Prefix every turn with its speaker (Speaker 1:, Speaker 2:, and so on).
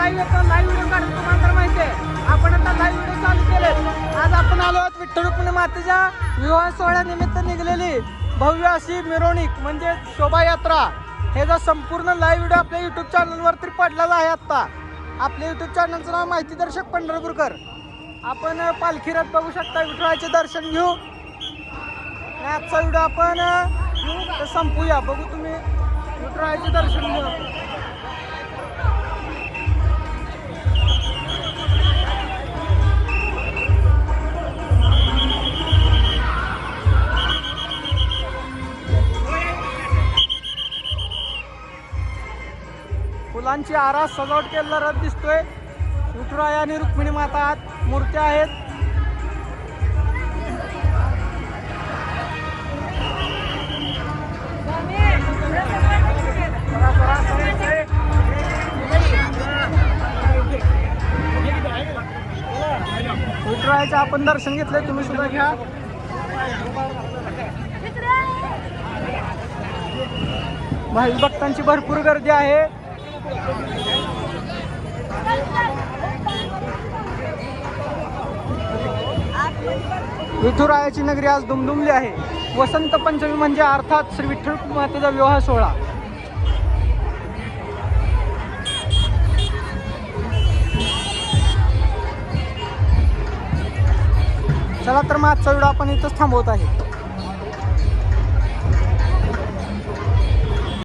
Speaker 1: Live येतो, live video काढून तुम्हाला तर माहिती आहे. आपण आता लाईव्ह व्हिडिओ चालू केले. आज आपण आलो आहोत विठ्ठल रुक्मिणी मातेच्या विवाह सोहळ्यानिमित्त निघलेली भव्य अशी मिरवणूक म्हणजे शोभायात्रा. हे जो संपूर्ण लाईव्ह व्हिडिओ आपल्या यूट्यूब चॅनलवरती पडलेला आहे. आत्ता आपल्या यूट्यूब चॅनलचं नाव माहिती दर्शक पंढरपूरकर. आपण पालखी रथ बघू शकता, विठ्ठलाचे दर्शन घेऊ. आजचा व्हिडिओ आपण संपूया. बघू तुम्ही विठ्ठलाचे दर्शन घेऊ. फुलांची आरास सजावट केलेला रथ दिसतोय. विठुराय आणि रुक्मिणी माता आत मूर्त्या आहेत. विठुरायाचे आपण दर्शन घेतले, तुम्ही सुद्धा घ्या. भाविक भक्तांची भरपूर गर्दी आहे. विठुरायाची नगरी आज दुमदुमली आहे. वसंत पंचमी म्हणजे अर्थात श्री विठ्ठल मातेचा विवाह सोहळा. चला तर मग आजचा व्हिडिओ आपण इथंच थांबवत आहे.